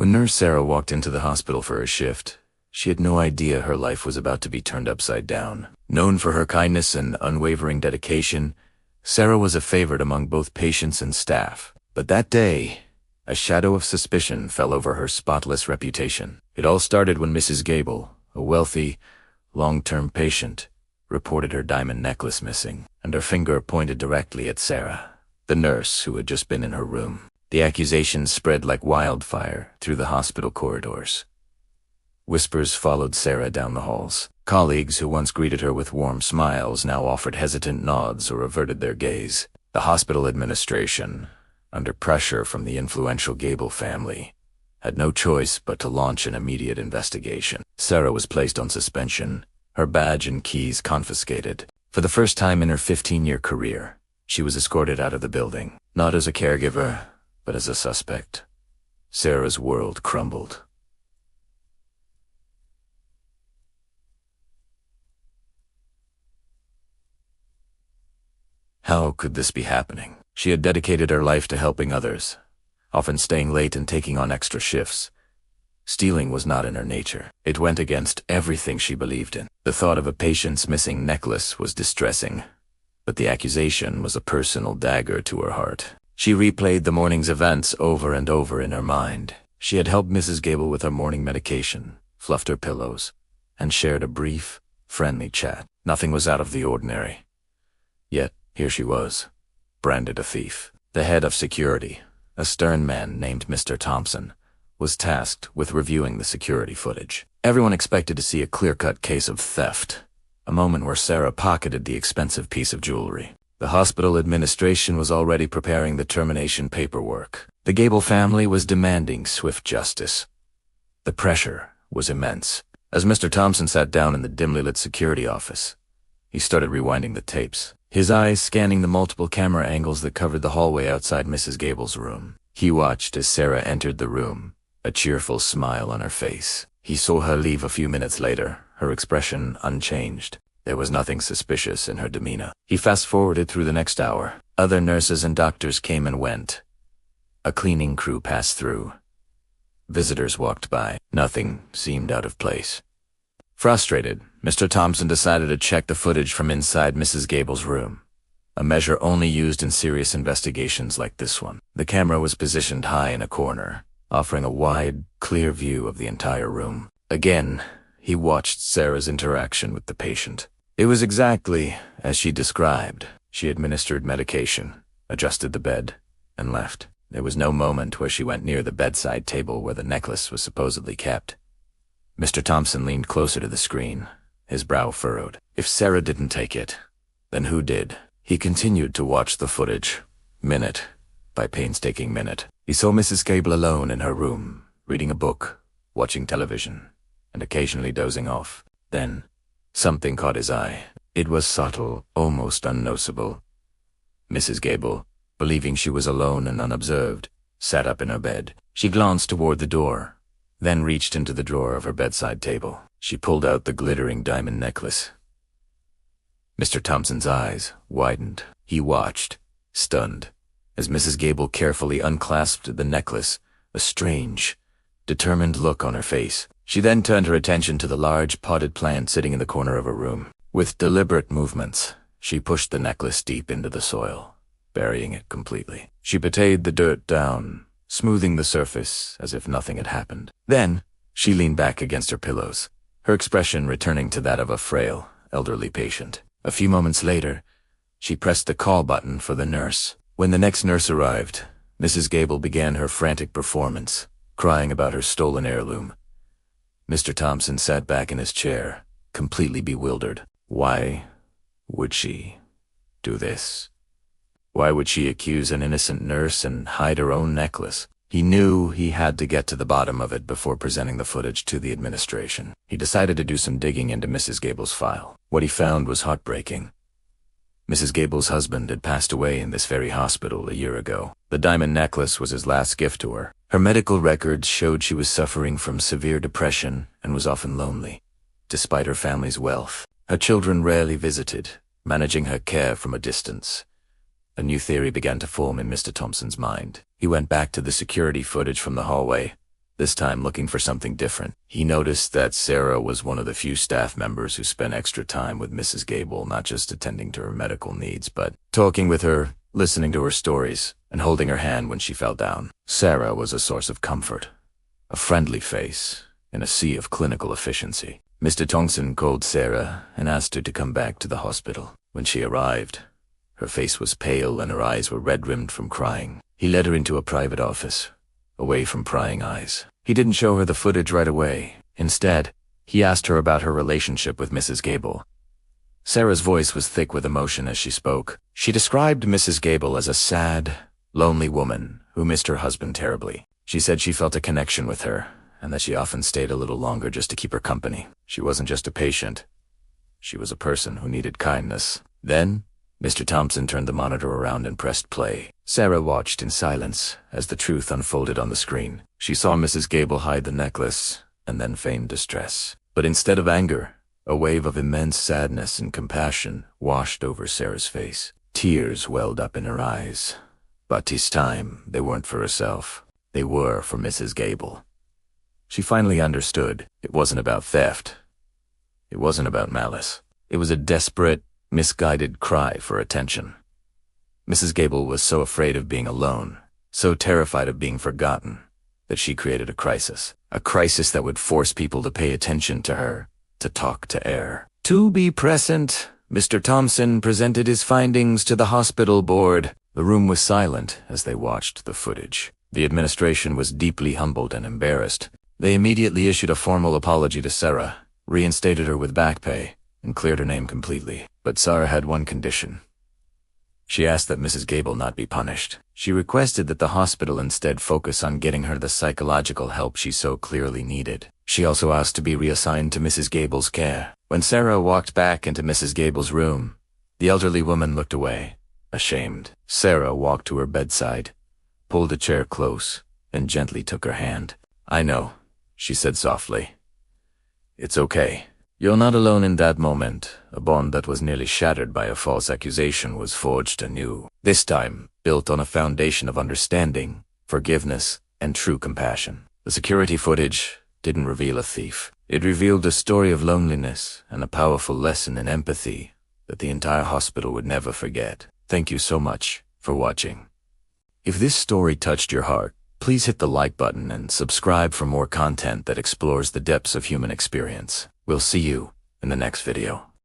When Nurse Sarah walked into the hospital for her shift, she had no idea her life was about to be turned upside down. Known for her kindness and unwavering dedication, Sarah was a favorite among both patients and staff. But that day, a shadow of suspicion fell over her spotless reputation. It all started when Mrs. Gable, a wealthy, long-term patient, reported her diamond necklace missing, and her finger pointed directly at Sarah, the nurse who had just been in her room. The accusations spread like wildfire through the hospital corridors. Whispers followed Sarah down the halls. Colleagues who once greeted her with warm smiles now offered hesitant nods or averted their gaze. The hospital administration, under pressure from the influential Gable family, had no choice but to launch an immediate investigation. Sarah was placed on suspension, her badge and keys confiscated. For the first time in her 15-year career, she was escorted out of the building, not as a caregiver, but as a suspect. Sarah's world crumbled. How could this be happening? She had dedicated her life to helping others, often staying late and taking on extra shifts. Stealing was not in her nature. It went against everything she believed in. The thought of a patient's missing necklace was distressing, but the accusation was a personal dagger to her heart. She replayed the morning's events over and over in her mind. She had helped Mrs. Gable with her morning medication, fluffed her pillows, and shared a brief, friendly chat. Nothing was out of the ordinary. Yet, here she was, branded a thief. The head of security, a stern man named Mr. Thompson, was tasked with reviewing the security footage. Everyone expected to see a clear-cut case of theft, a moment where Sarah pocketed the expensive piece of jewelry. The hospital administration was already preparing the termination paperwork. The Gable family was demanding swift justice. The pressure was immense. As Mr. Thompson sat down in the dimly lit security office, he started rewinding the tapes, his eyes scanning the multiple camera angles that covered the hallway outside Mrs. Gable's room. He watched as Sarah entered the room, a cheerful smile on her face. He saw her leave a few minutes later, her expression unchanged. There was nothing suspicious in her demeanor. He fast-forwarded through the next hour. Other nurses and doctors came and went. A cleaning crew passed through. Visitors walked by. Nothing seemed out of place. Frustrated, Mr. Thompson decided to check the footage from inside Mrs. Gable's room, a measure only used in serious investigations like this one. The camera was positioned high in a corner, offering a wide, clear view of the entire room. Again, he watched Sarah's interaction with the patient. It was exactly as she described. She administered medication, adjusted the bed, and left. There was no moment where she went near the bedside table where the necklace was supposedly kept. Mr. Thompson leaned closer to the screen, his brow furrowed. If Sarah didn't take it, then who did? He continued to watch the footage, minute by painstaking minute. He saw Mrs. Gable alone in her room, reading a book, watching television, and occasionally dozing off. Then, something caught his eye. It was subtle, almost unnoticeable. Mrs. Gable, believing she was alone and unobserved, sat up in her bed. She glanced toward the door, then reached into the drawer of her bedside table. She pulled out the glittering diamond necklace. Mr. Thompson's eyes widened. He watched, stunned, as Mrs. Gable carefully unclasped the necklace, a strange, determined look on her face. She then turned her attention to the large potted plant sitting in the corner of her room. With deliberate movements, she pushed the necklace deep into the soil, burying it completely. She patted the dirt down, smoothing the surface as if nothing had happened. Then, she leaned back against her pillows, her expression returning to that of a frail, elderly patient. A few moments later, she pressed the call button for the nurse. When the next nurse arrived, Mrs. Gable began her frantic performance, crying about her stolen heirloom. Mr. Thompson sat back in his chair, completely bewildered. Why would she do this? Why would she accuse an innocent nurse and hide her own necklace? He knew he had to get to the bottom of it before presenting the footage to the administration. He decided to do some digging into Mrs. Gable's file. What he found was heartbreaking. Mrs. Gable's husband had passed away in this very hospital a year ago. The diamond necklace was his last gift to her. Her medical records showed she was suffering from severe depression and was often lonely, despite her family's wealth. Her children rarely visited, managing her care from a distance. A new theory began to form in Mr. Thompson's mind. He went back to the security footage from the hallway, this time looking for something different. He noticed that Sarah was one of the few staff members who spent extra time with Mrs. Gable, not just attending to her medical needs, but talking with her, listening to her stories, and holding her hand when she fell down. Sarah was a source of comfort, a friendly face in a sea of clinical efficiency. Mr. Thompson called Sarah and asked her to come back to the hospital. When she arrived, her face was pale and her eyes were red-rimmed from crying. He led her into a private office, away from prying eyes. He didn't show her the footage right away. Instead, he asked her about her relationship with Mrs. Gable. Sarah's voice was thick with emotion as she spoke. She described Mrs. Gable as a sad, lonely woman who missed her husband terribly. She said she felt a connection with her, and that she often stayed a little longer just to keep her company. She wasn't just a patient. She was a person who needed kindness. Then, Mr. Thompson turned the monitor around and pressed play. Sarah watched in silence as the truth unfolded on the screen. She saw Mrs. Gable hide the necklace and then feign distress. But instead of anger, a wave of immense sadness and compassion washed over Sarah's face. Tears welled up in her eyes. But this time, they weren't for herself. They were for Mrs. Gable. She finally understood. It wasn't about theft. It wasn't about malice. It was a desperate, misguided cry for attention. Mrs. Gable was so afraid of being alone, so terrified of being forgotten, that she created a crisis that would force people to pay attention to her, to talk to air. To be present, Mr. Thompson presented his findings to the hospital board. The room was silent as they watched the footage. The administration was deeply humbled and embarrassed. They immediately issued a formal apology to Sarah, reinstated her with back pay, and cleared her name completely. But Sarah had one condition. She asked that Mrs. Gable not be punished. She requested that the hospital instead focus on getting her the psychological help she so clearly needed. She also asked to be reassigned to Mrs. Gable's care. When Sarah walked back into Mrs. Gable's room, the elderly woman looked away, ashamed. Sarah walked to her bedside, pulled a chair close, and gently took her hand. "I know," she said softly. "It's okay. You're not alone in that moment. A bond that was nearly shattered by a false accusation was forged anew, this time built on a foundation of understanding, forgiveness, and true compassion." The security footage didn't reveal a thief. It revealed a story of loneliness and a powerful lesson in empathy that the entire hospital would never forget. Thank you so much for watching. If this story touched your heart, please hit the like button and subscribe for more content that explores the depths of human experience. We'll see you in the next video.